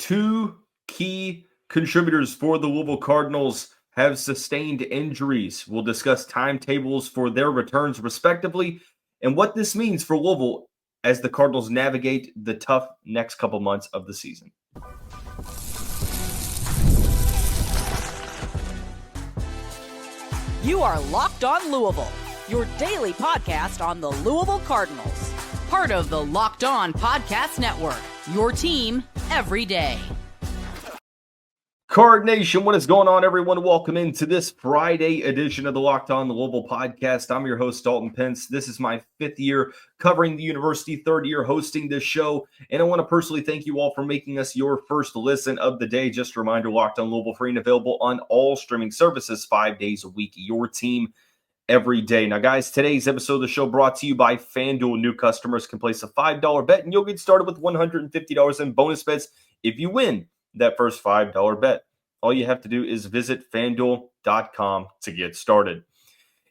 Two key contributors for the Louisville Cardinals have sustained injuries. We'll discuss timetables for their returns respectively and what this means for Louisville as the Cardinals navigate the tough next couple months of the season. You are Locked On Louisville, your daily podcast on the Louisville Cardinals. Part of the Locked On Podcast Network, your team every day. Card Nation, what is going on, everyone? Welcome into this Friday edition of the Locked On Louisville podcast. I'm your host, Dalton Pence. This is my fifth year covering the university, third year hosting this show, and I want to personally thank you all for making us your first listen of the day. Just a reminder, Locked On Louisville, free and available on all streaming services 5 days a week. Your team every day. Now, guys, today's episode of the show brought to you by FanDuel. New customers can place a $5 bet, and you'll get started with $150 in bonus bets if you win that first $5 bet. All you have to do is visit FanDuel.com to get started.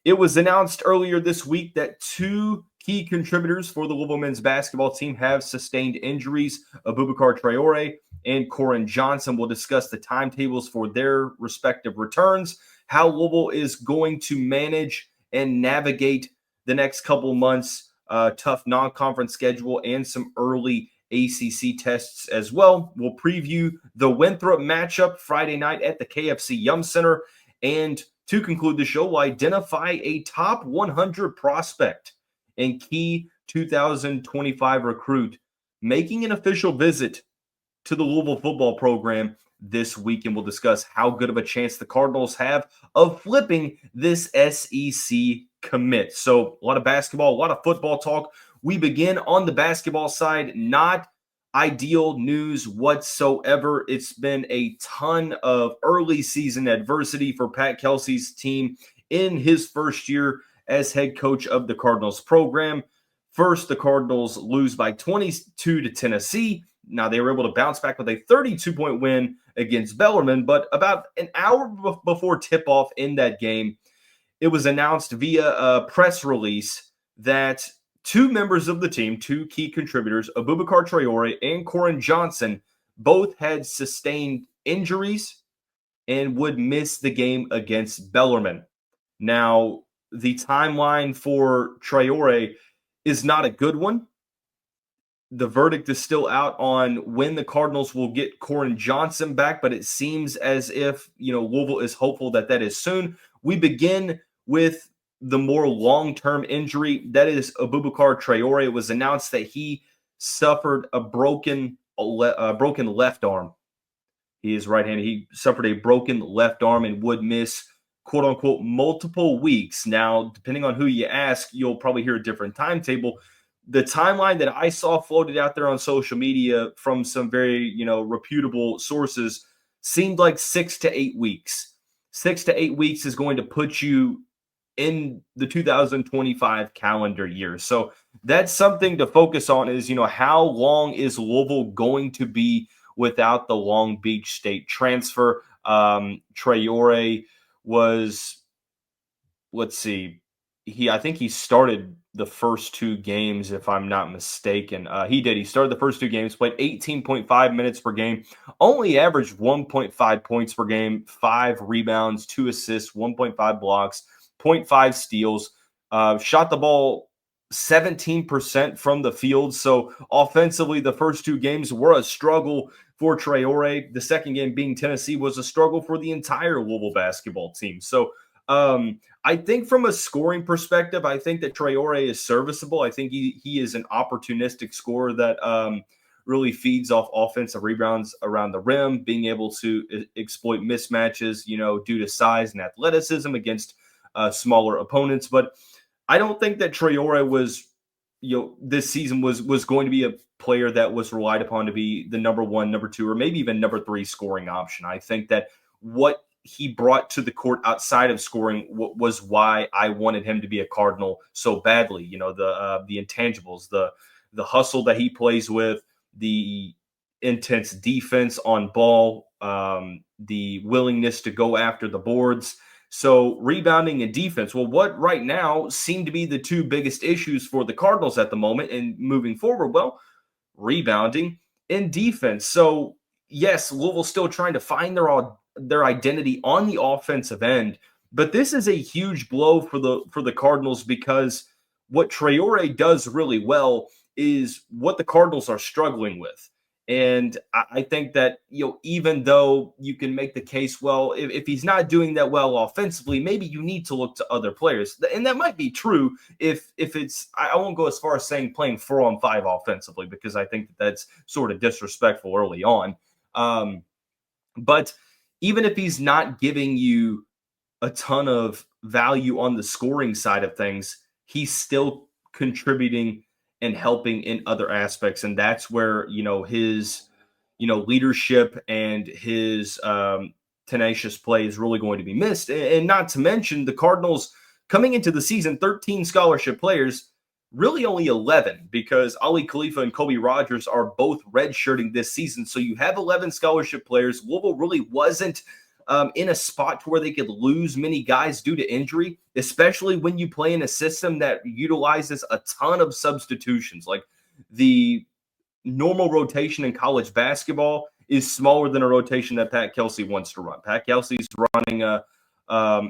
It was announced earlier this week that two key contributors for the Louisville men's basketball team have sustained injuries. Aboubacar Traore and Koren Johnson will discuss the timetables for their respective returns, how Louisville is going to manage and navigate the next couple months, tough non-conference schedule, and some early ACC tests as well. We'll preview the Winthrop matchup Friday night at the KFC Yum Center. And to conclude the show, we'll identify a top 100 prospect and key 2025 recruit making an official visit to the Louisville football program this week. And we'll discuss how good of a chance the Cardinals have of flipping this SEC commit. So a lot of basketball, a lot of football talk. We begin on the basketball side. Not ideal news whatsoever. It's been a ton of early season adversity for Pat Kelsey's team in his first year as head coach of the Cardinals program. First, the Cardinals lose by 22 to Tennessee. Now, they were able to bounce back with a 32-point win against Bellarmine, but about an hour before tip-off in that game, it was announced via a press release that two members of the team, two key contributors, Aboubacar Traore and Koren Johnson, both had sustained injuries and would miss the game against Bellarmine. Now, the timeline for Traore is not a good one. The verdict is still out on when the Cardinals will get Koren Johnson back, but it seems as if, Louisville is hopeful that that is soon. We begin with the more long-term injury, that is Aboubacar Traore. It was announced that he suffered a broken left arm. He is right-handed. He suffered a broken left arm and would miss, quote-unquote, multiple weeks. Now, depending on who you ask, you'll probably hear a different timetable. The timeline that I saw floated out there on social media from some very, reputable sources seemed like 6 to 8 weeks. 6 to 8 weeks is going to put you in the 2025 calendar year. So that's something to focus on is, how long is Louisville going to be without the Long Beach State transfer? Traore was, I think he started the first two games, if I'm not mistaken. He did. He started the first two games, played 18.5 minutes per game, only averaged 1.5 points per game, 5 rebounds, 2 assists, 1.5 blocks, 0.5 steals, shot the ball 17% from the field. So offensively, the first two games were a struggle for Traore. The second game being Tennessee was a struggle for the entire Louisville basketball team. So I think from a scoring perspective, I think that Traore is serviceable. I think he is an opportunistic scorer that really feeds off offensive rebounds around the rim, being able to exploit mismatches, due to size and athleticism against smaller opponents. But I don't think that Traore was, this season was going to be a player that was relied upon to be the number 1, number 2, or maybe even number 3 scoring option. I think that what he brought to the court outside of scoring was why I wanted him to be a Cardinal so badly. The intangibles, the hustle that he plays with, the intense defense on ball, the willingness to go after the boards. So rebounding and defense, well, what right now seem to be the two biggest issues for the Cardinals at the moment and moving forward? Well, rebounding and defense. So yes, Louisville's still trying to find their identity on the offensive end, but this is a huge blow for the Cardinals because what Traore does really well is what the Cardinals are struggling with. And I think that, even though you can make the case, well, if he's not doing that well offensively, maybe you need to look to other players. And that might be true if it's, I won't go as far as saying playing 4-on-5 offensively, because I think that's sort of disrespectful early on. But even if he's not giving you a ton of value on the scoring side of things, he's still contributing and helping in other aspects. And that's where, his, leadership and his tenacious play is really going to be missed. And not to mention the Cardinals coming into the season, 13 scholarship players, really only 11, because Ali Khalifa and Kobe Rogers are both redshirting this season. So you have 11 scholarship players. Louisville really wasn't in a spot to where they could lose many guys due to injury, especially when you play in a system that utilizes a ton of substitutions. Like, the normal rotation in college basketball is smaller than a rotation that Pat Kelsey wants to run. Pat Kelsey's running a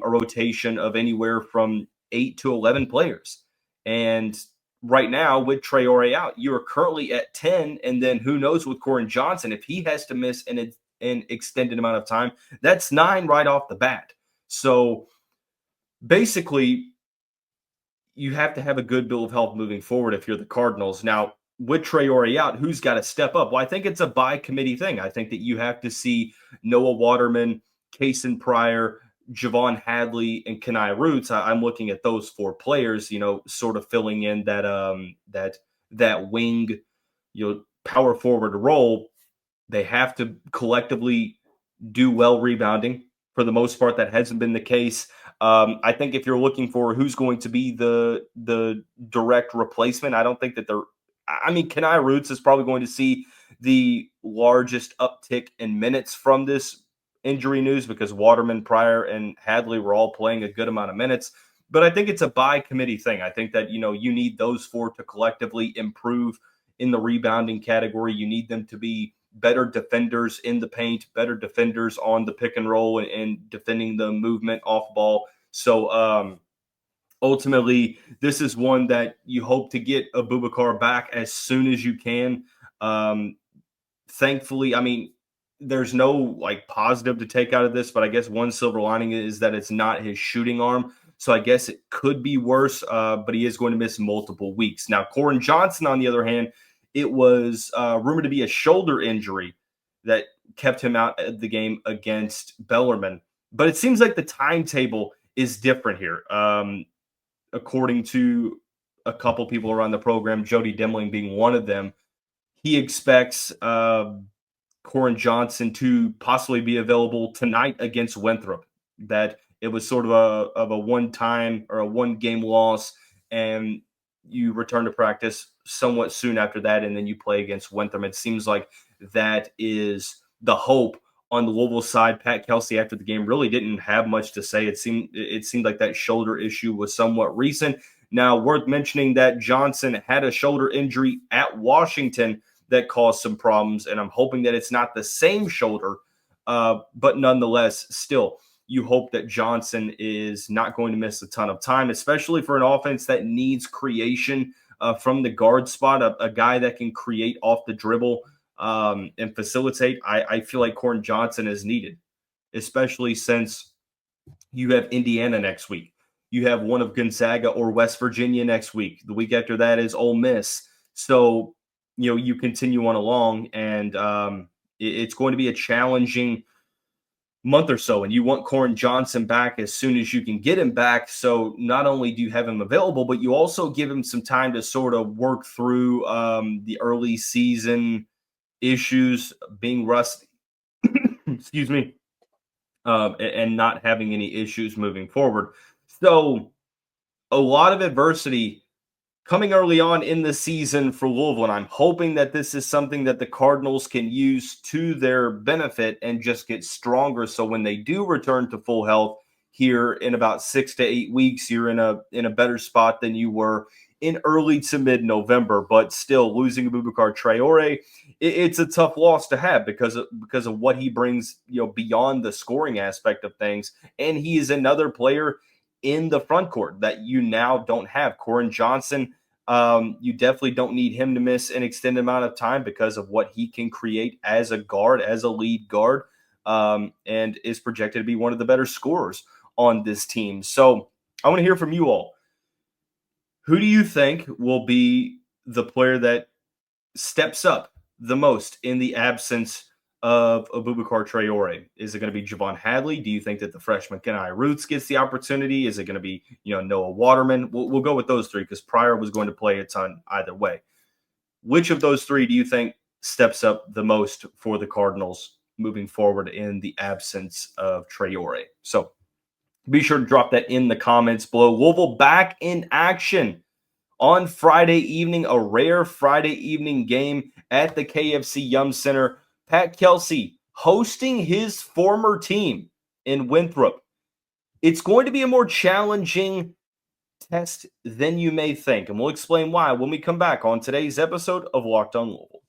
rotation of anywhere from 8 to 11 players. And right now, with Traore out, you're currently at 10. And then who knows with Koren Johnson, if he has to miss an extended amount of time, that's 9 right off the bat. So basically, you have to have a good bill of health moving forward if you're the Cardinals. Now, with Traore out, who's got to step up? Well, I think it's a by-committee thing. I think that you have to see Noah Waterman, Kason Pryor, Javon Hadley, and Kenai Roots. I'm looking at those 4 players, sort of filling in that wing, power forward role. They have to collectively do well rebounding. For the most part, that hasn't been the case. I think if you're looking for who's going to be the direct replacement, I don't think that Kenai Roots is probably going to see the largest uptick in minutes from this injury news, because Waterman, Pryor, and Hadley were all playing a good amount of minutes. But I think it's a by-committee thing. I think that, you need those 4 to collectively improve in the rebounding category. You need them to be better defenders in the paint, better defenders on the pick and roll, and defending the movement off ball. So ultimately, this is one that you hope to get Aboubacar back as soon as you can. Thankfully, there's no positive to take out of this, but I guess one silver lining is that it's not his shooting arm. So I guess it could be worse, but he is going to miss multiple weeks. Now, Koren Johnson, on the other hand, it was rumored to be a shoulder injury that kept him out of the game against Bellarmine. But it seems like the timetable is different here. According to a couple people around the program, Jody Demling being one of them, he expects Koren Johnson to possibly be available tonight against Winthrop. That it was sort of a one-time or a one-game loss, and you return to practice somewhat soon after that, and then you play against Winthrop. It seems like that is the hope on the Louisville side. Pat Kelsey, after the game, really didn't have much to say. It seemed like that shoulder issue was somewhat recent. Now, worth mentioning that Johnson had a shoulder injury at Washington that caused some problems, and I'm hoping that it's not the same shoulder, but nonetheless, still, you hope that Johnson is not going to miss a ton of time, especially for an offense that needs creation from the guard spot, a guy that can create off the dribble and facilitate. I feel like Koren Johnson is needed, especially since you have Indiana next week. You have one of Gonzaga or West Virginia next week. The week after that is Ole Miss. So, you continue on along, and it's going to be a challenging month or so, and you want Koren Johnson back as soon as you can get him back. So not only do you have him available, but you also give him some time to sort of work through the early season issues, being rusty, excuse me, and not having any issues moving forward. So a lot of adversity coming early on in the season for Louisville, and I'm hoping that this is something that the Cardinals can use to their benefit and just get stronger. So when they do return to full health here in about 6 to 8 weeks, you're in a better spot than you were in early to mid-November. But still, losing Aboubacar Traore, it's a tough loss to have because of what he brings, beyond the scoring aspect of things. And he is another player in the front court that you now don't have. Koren Johnson, you definitely don't need him to miss an extended amount of time because of what he can create as a guard, as a lead guard, and is projected to be one of the better scorers on this team. So I want to hear from you all. Who do you think will be the player that steps up the most in the absence of Aboubacar Traore? Is it going to be Javon Hadley? Do you think that the freshman Kenai Roots gets the opportunity? Is it going to be, Noah Waterman? We'll go with those three because Pryor was going to play a ton either way. Which of those three do you think steps up the most for the Cardinals moving forward in the absence of Traore? So be sure to drop that in the comments below. Louisville back in action on Friday evening, a rare Friday evening game at the KFC Yum Center. Pat Kelsey hosting his former team in Winthrop. It's going to be a more challenging test than you may think, and we'll explain why when we come back on today's episode of Locked on Louisville.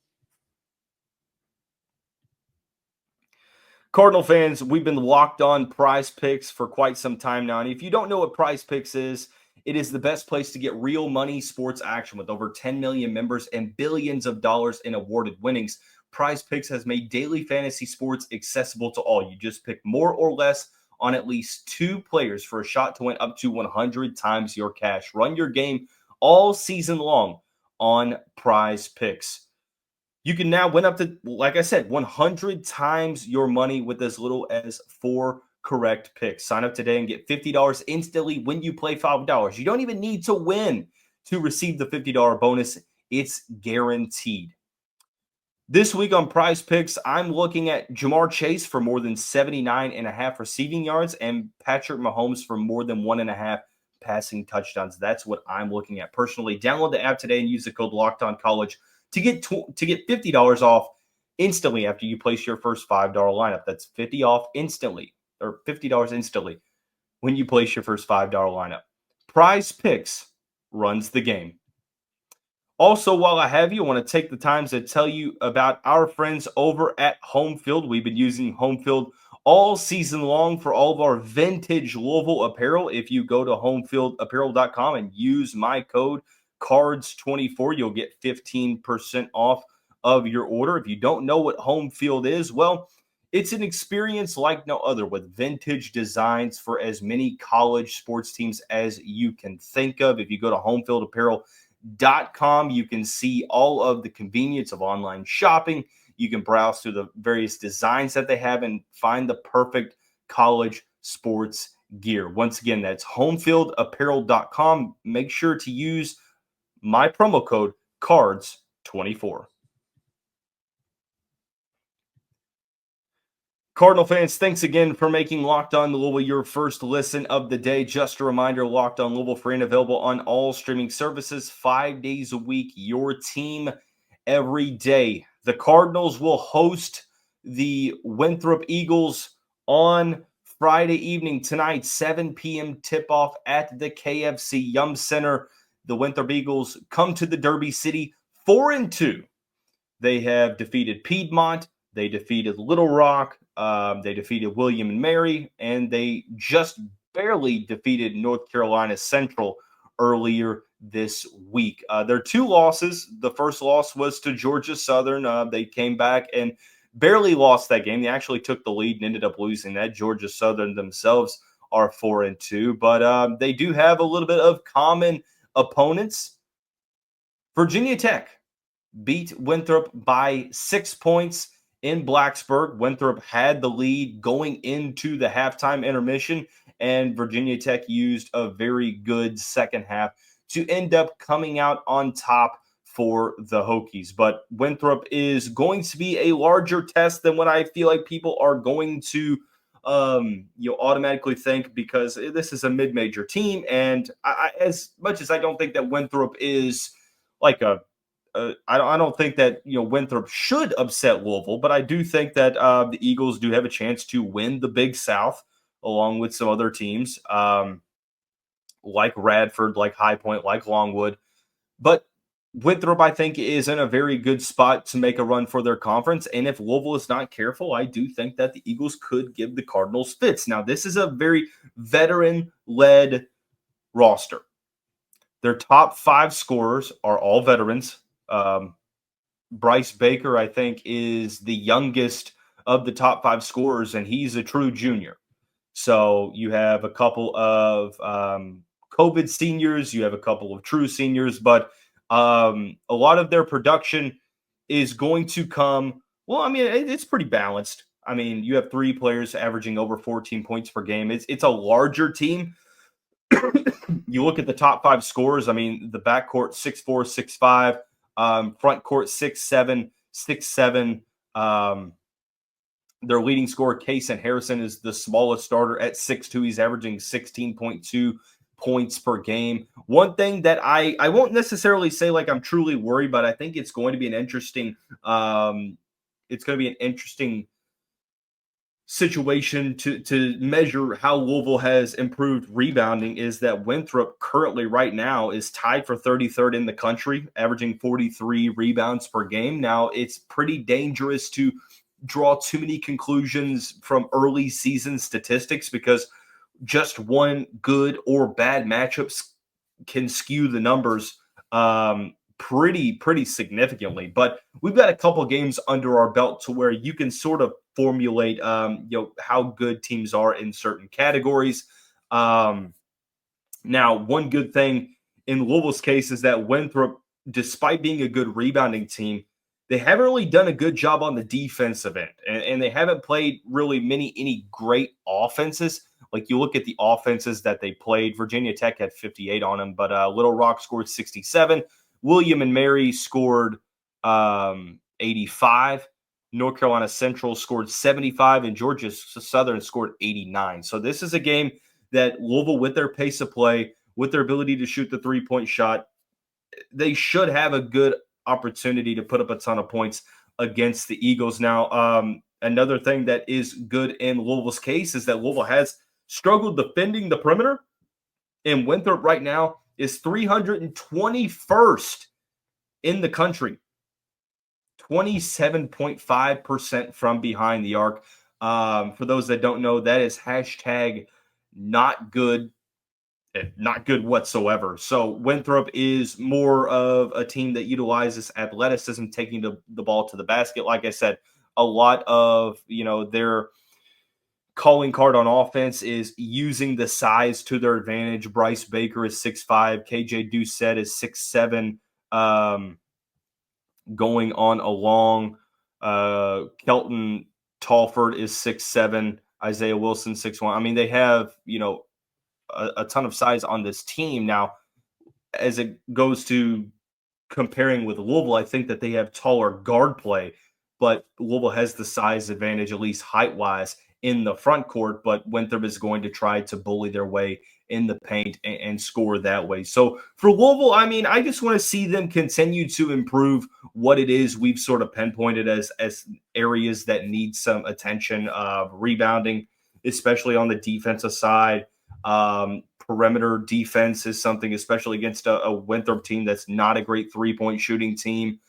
Cardinal fans, we've been locked on Prize Picks for quite some time now, and if you don't know what Prize Picks is, it is the best place to get real money sports action with over 10 million members and billions of dollars in awarded winnings. Prize Picks has made daily fantasy sports accessible to all. You just pick more or less on at least 2 players for a shot to win up to 100 times your cash. Run your game all season long on Prize Picks. You can now win up to, like I said, 100 times your money with as little as 4 correct picks. Sign up today and get $50 instantly when you play $5. You don't even need to win to receive the $50 bonus. It's guaranteed. This week on Prize Picks, I'm looking at Jamar Chase for more than 79.5 receiving yards and Patrick Mahomes for more than 1.5 passing touchdowns. That's what I'm looking at personally. Download the app today and use the code LOCKEDONCollege to get $50 off instantly after you place your first $5 lineup. That's $50 instantly when you place your first $5 lineup. Prize Picks runs the game. Also, while I have you, I want to take the time to tell you about our friends over at Home Field. We've been using Home Field all season long for all of our vintage Louisville apparel. If you go to homefieldapparel.com and use my code CARDS24, you'll get 15% off of your order. If you don't know what Home Field is, well, it's an experience like no other with vintage designs for as many college sports teams as you can think of. If you go to homefieldapparel.com, you can see all of the convenience of online shopping. You can browse through the various designs that they have and find the perfect college sports gear. Once again, that's homefieldapparel.com. Make sure to use my promo code CARDS24. Cardinal fans, thanks again for making Locked on Louisville your first listen of the day. Just a reminder, Locked on Louisville free and available on all streaming services 5 days a week. Your team every day. The Cardinals will host the Winthrop Eagles on Friday evening tonight, 7 p.m. tip-off at the KFC Yum Center. The Winthrop Eagles come to the Derby City 4-2. They have defeated Piedmont. They defeated Little Rock. They defeated William and Mary. And they just barely defeated North Carolina Central earlier this week. Their 2 losses. The first loss was to Georgia Southern. They came back and barely lost that game. They actually took the lead and ended up losing that. Georgia Southern themselves are 4-2. But they do have a little bit of common opponents. Virginia Tech beat Winthrop by 6 points in Blacksburg. Winthrop had the lead going into the halftime intermission, and Virginia Tech used a very good second half to end up coming out on top for the Hokies. But Winthrop is going to be a larger test than what I feel like people are going to automatically think, because this is a mid-major team, and I, as much as I don't think that Winthrop is like I don't think that Winthrop should upset Louisville, but I do think that the Eagles do have a chance to win the Big South along with some other teams like Radford, like High Point, like Longwood. But Winthrop, I think, is in a very good spot to make a run for their conference. And if Louisville is not careful, I do think that the Eagles could give the Cardinals fits. Now, this is a very veteran-led roster. Their top 5 scorers are all veterans. Bryce Baker, I think, is the youngest of the top 5 scorers, and he's a true junior. So you have a couple of COVID seniors, you have a couple of true seniors, but a lot of their production is going to come. Well, I mean, it's pretty balanced. I mean, you have 3 players averaging over 14 points per game. It's a larger team. You look at the top 5 scorers. I mean, the backcourt 6'4", 6'5", front court 6'7", 6'7". Their leading scorer, Kaysen Harrison, is the smallest starter at 6'2". He's averaging 16.2 points per game. One thing that I won't necessarily say like I'm truly worried, but I think it's going to be an interesting situation to measure how Louisville has improved rebounding is that Winthrop currently right now is tied for 33rd in the country, averaging 43 rebounds per game. Now, it's pretty dangerous to draw too many conclusions from early season statistics because just one good or bad matchups can skew the numbers pretty significantly. But we've got a couple games under our belt to where you can sort of formulate how good teams are in certain categories. Now, one good thing in Louisville's case is that Winthrop, despite being a good rebounding team, they haven't really done a good job on the defensive end, and they haven't played really any great offenses. Like you look at the offenses that they played, Virginia Tech had 58 on them, but Little Rock scored 67. William and Mary scored 85. North Carolina Central scored 75, and Georgia Southern scored 89. So this is a game that Louisville, with their pace of play, with their ability to shoot the three-point shot, they should have a good opportunity to put up a ton of points against the Eagles. Now, another thing that is good in Louisville's case is that Louisville has struggled defending the perimeter, and Winthrop right now is 321st in the country. 27.5% from behind the arc. For those that don't know, that is hashtag not good whatsoever. So Winthrop is more of a team that utilizes athleticism, taking the ball to the basket. Like I said, a lot of, their calling card on offense is using the size to their advantage. Bryce Baker is 6'5". KJ Doucette is 6'7". Going on along, Kelton Talford is 6'7". Isaiah Wilson 6'1". I mean, they have, a ton of size on this team. Now, as it goes to comparing with Louisville, I think that they have taller guard play, but Louisville has the size advantage, at least height-wise, in the front court, but Winthrop is going to try to bully their way in the paint and score that way. So for Louisville, I mean, I just want to see them continue to improve what it is we've sort of pinpointed as areas that need some attention, rebounding, especially on the defensive side. Perimeter defense is something, especially against a Winthrop team that's not a great three-point shooting team.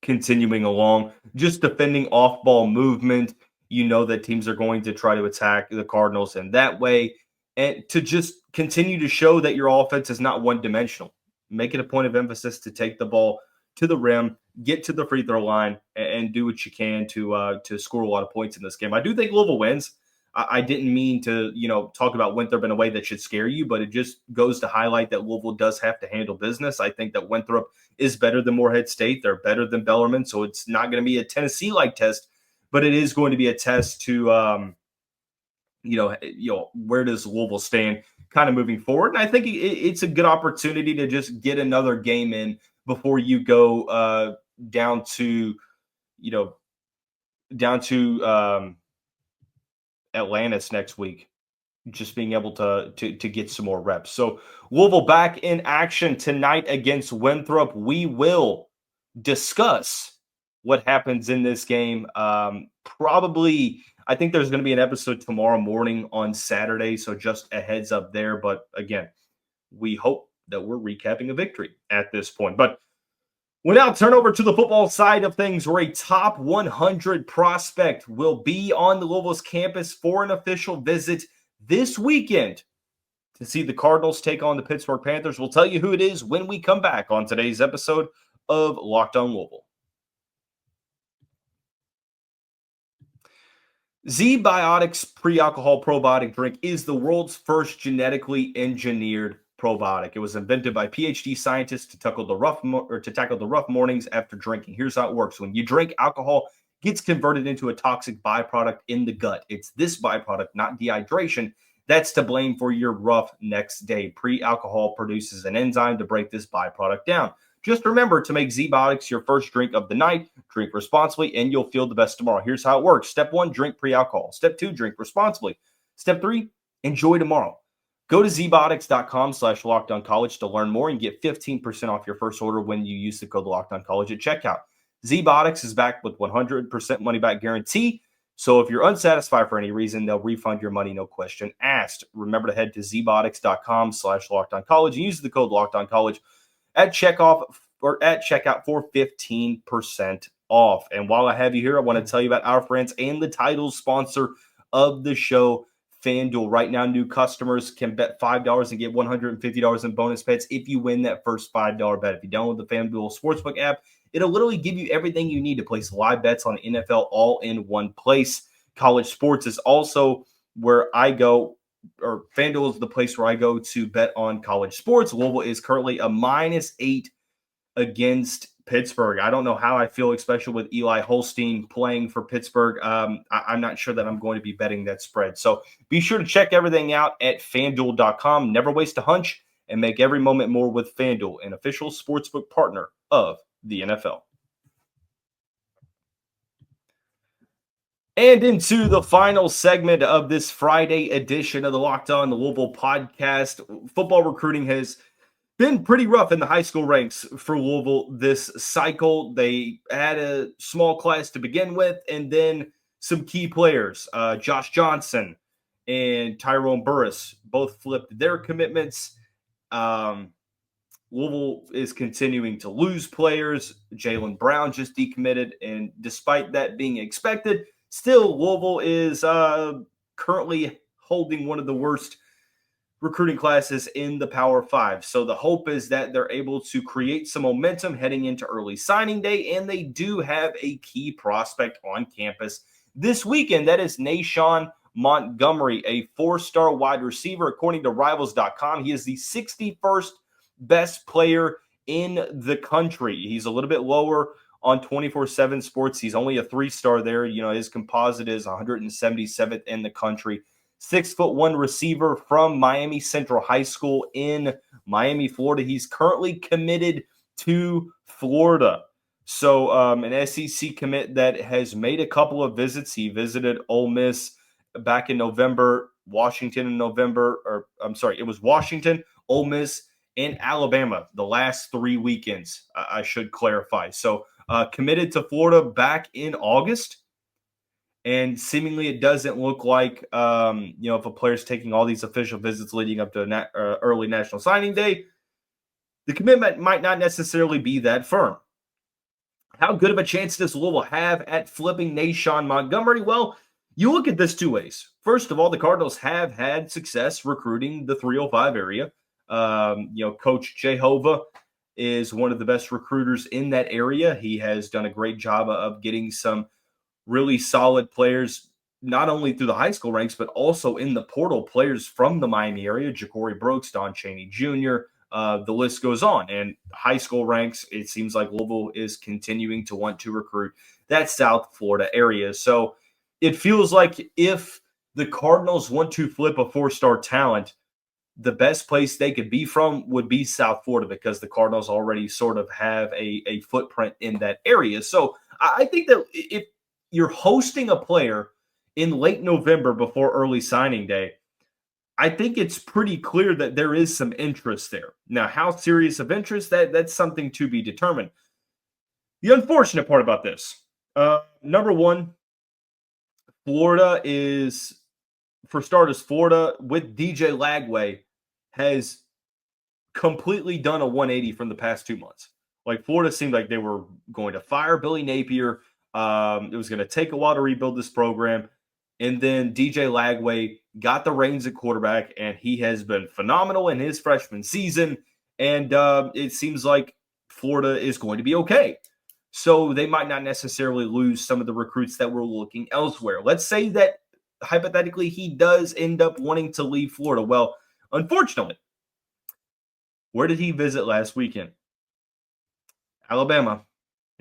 Continuing along, just defending off-ball movement. You know that teams are going to try to attack the Cardinals in that way, and to just continue to show that your offense is not one-dimensional. Make it a point of emphasis to take the ball to the rim, get to the free throw line, and do what you can to score a lot of points in this game. I do think Louisville wins. I didn't mean to, talk about Winthrop in a way that should scare you, but it just goes to highlight that Louisville does have to handle business. I think that Winthrop is better than Morehead State. They're better than Bellarmine, so it's not going to be a Tennessee-like test, but it is going to be a test to, where does Louisville stand kind of moving forward? And I think it's a good opportunity to just get another game in before you go down to Atlantis next week, just being able to get some more reps. So Louisville back in action tonight against Winthrop. We will discuss what happens in this game. Probably, I think there's going to be an episode tomorrow morning on Saturday, so just a heads up there. But again, we hope that we're recapping a victory at this point. But we'll now turn over to the football side of things, where a top 100 prospect will be on the Louisville's campus for an official visit this weekend to see the Cardinals take on the Pittsburgh Panthers. We'll tell you who it is when we come back on today's episode of Locked On Louisville. ZBiotics pre-alcohol probiotic drink is the world's first genetically engineered probiotic. It was invented by PhD scientists to tackle the rough mornings after drinking. Here's how it works. When you drink, alcohol gets converted into a toxic byproduct in the gut. It's this byproduct, not dehydration, that's to blame for your rough next day. Pre-alcohol produces an enzyme to break this byproduct down. Just remember to make ZBiotics your first drink of the night. Drink responsibly, and you'll feel the best tomorrow. Here's how it works. Step 1, drink pre-alcohol. Step 2, drink responsibly. Step 3, enjoy tomorrow. Go to zbiotics.com/lockedoncollege to learn more and get 15% off your first order when you use the code LOCKEDONCollege at checkout. ZBiotics is backed with 100% money-back guarantee. So if you're unsatisfied for any reason, they'll refund your money, no question asked. Remember to head to zbiotics.com/lockedoncollege and use the code LOCKEDONCollege at checkout for 15% off. And while I have you here, I want to tell you about our friends and the title sponsor of the show, FanDuel. Right now, new customers can bet $5 and get $150 in bonus bets if you win that first $5 bet. If you download the FanDuel Sportsbook app, it'll literally give you everything you need to place live bets on the NFL all in one place. College sports is also where I go, or FanDuel is the place where I go to bet on college sports. Louisville is currently a -8 against Pittsburgh. I don't know how I feel, especially with Eli Holstein playing for Pittsburgh. I'm not sure that I'm going to be betting that spread. So be sure to check everything out at FanDuel.com. Never waste a hunch and make every moment more with FanDuel, an official sportsbook partner of the NFL. And into the final segment of this Friday edition of the Locked On Louisville podcast. Football recruiting has been pretty rough in the high school ranks for Louisville this cycle. They had a small class to begin with, and then some key players, Josh Johnson and Tyrone Burris, both flipped their commitments. Louisville is continuing to lose players. Jalen Brown just decommitted, and despite that being expected, still Louisville is currently holding one of the worst recruiting classes in the Power 5. So the hope is that they're able to create some momentum heading into early signing day, and they do have a key prospect on campus this weekend. That is Nashawn Montgomery, a 4-star wide receiver. According to Rivals.com, he is the 61st best player in the country. He's a little bit lower on 24/7 Sports. He's only a 3-star there. You know, his composite is 177th in the country. 6'1" receiver from Miami Central High School in Miami, Florida. He's currently committed to Florida. So an SEC commit that has made a couple of visits. He visited Ole Miss back in November, Washington in November, or I'm sorry, it was Washington, Ole Miss, and Alabama the last 3 weekends, I should clarify. So committed to Florida back in August. And seemingly it doesn't look like, if a player's taking all these official visits leading up to early National Signing Day, the commitment might not necessarily be that firm. How good of a chance does Louisville have at flipping Nashawn Montgomery? Well, you look at this 2 ways. First of all, the Cardinals have had success recruiting the 305 area. Coach Jehovah is one of the best recruiters in that area. He has done a great job of getting some really solid players, not only through the high school ranks, but also in the portal, players from the Miami area, Ja'Cory Brooks, Don Chaney Jr., the list goes on. And high school ranks, it seems like Louisville is continuing to want to recruit that South Florida area. So it feels like if the Cardinals want to flip a 4-star talent, the best place they could be from would be South Florida, because the Cardinals already sort of have a footprint in that area. So I think that if you're hosting a player in late November before early signing day, I think it's pretty clear that there is some interest there. Now, how serious of interest, that's something to be determined. The unfortunate part about this, number one, Florida is, for starters, Florida with DJ Lagway has completely done a 180 from the past 2 months. Like Florida seemed like they were going to fire Billy Napier. It was going to take a while to rebuild this program. And then DJ Lagway got the reins at quarterback, and he has been phenomenal in his freshman season. And it seems like Florida is going to be okay. So they might not necessarily lose some of the recruits that were looking elsewhere. Let's say that hypothetically he does end up wanting to leave Florida. Well, unfortunately, where did he visit last weekend? Alabama.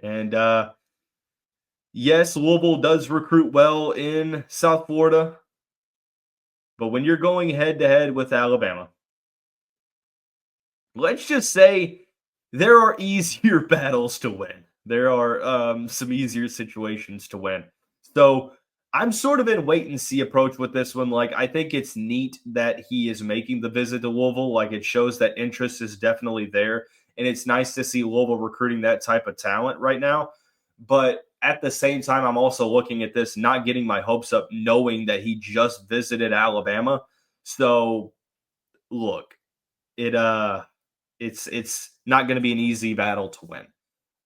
And yes, Louisville does recruit well in South Florida. But when you're going head-to-head with Alabama, let's just say there are easier battles to win. There are some easier situations to win. So I'm sort of in wait-and-see approach with this one. Like, I think it's neat that he is making the visit to Louisville. Like, it shows that interest is definitely there. And it's nice to see Louisville recruiting that type of talent right now. But at the same time, I'm also looking at this, not getting my hopes up, knowing that he just visited Alabama. So, look, it's not going to be an easy battle to win.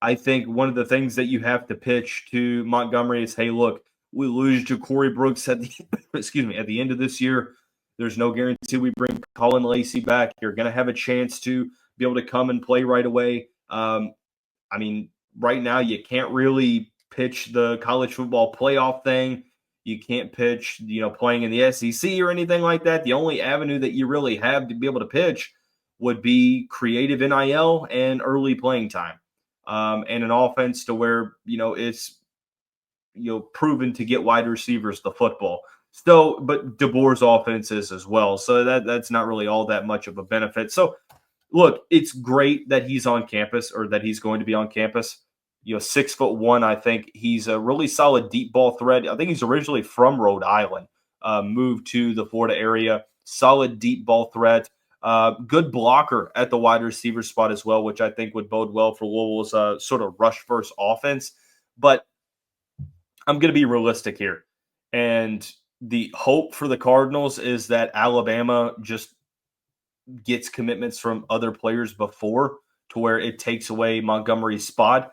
I think one of the things that you have to pitch to Montgomery is, hey, look, we lose Ja'Cory Brooks at the end of this year. There's no guarantee we bring Colin Lacey back. You're going to have a chance to be able to come and play right away. I mean, right now you can't really pitch the college football playoff thing. You can't pitch, playing in the SEC or anything like that. The only avenue that you really have to be able to pitch would be creative NIL and early playing time, and an offense to where, it's, proven to get wide receivers the football. So, but DeBoer's offense is as well. So that's not really all that much of a benefit. So, look, it's great that he's on campus, or that he's going to be on campus. 6'1", I think he's a really solid deep ball threat. I think he's originally from Rhode Island, moved to the Florida area. Solid deep ball threat. Good blocker at the wide receiver spot as well, which I think would bode well for Louisville's sort of rush first offense. But I'm going to be realistic here. And the hope for the Cardinals is that Alabama just gets commitments from other players before, to where it takes away Montgomery's spot.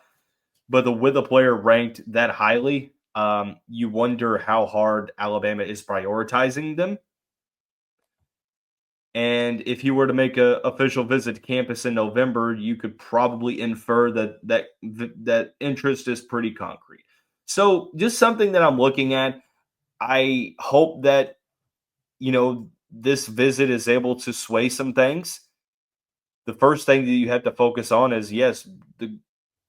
But with a player ranked that highly, you wonder how hard Alabama is prioritizing them. And if he were to make an official visit to campus in November, you could probably infer that interest is pretty concrete. So just something that I'm looking at. I hope that, this visit is able to sway some things. The first thing that you have to focus on is, yes,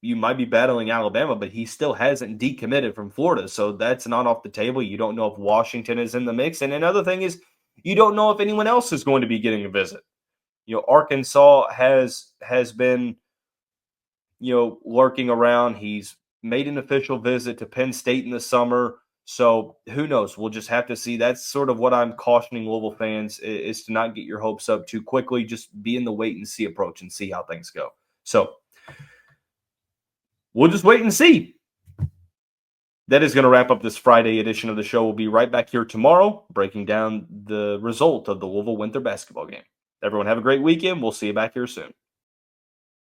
you might be battling Alabama, but he still hasn't decommitted from Florida. So that's not off the table. You don't know if Washington is in the mix. And another thing is, you don't know if anyone else is going to be getting a visit. Arkansas has been, lurking around. He's made an official visit to Penn State in the summer. So who knows? We'll just have to see. That's sort of what I'm cautioning Louisville fans, is to not get your hopes up too quickly. Just be in the wait and see approach and see how things go. So we'll just wait and see. That is going to wrap up this Friday edition of the show. We'll be right back here tomorrow, breaking down the result of the Louisville Winthrop basketball game. Everyone have a great weekend. We'll see you back here soon.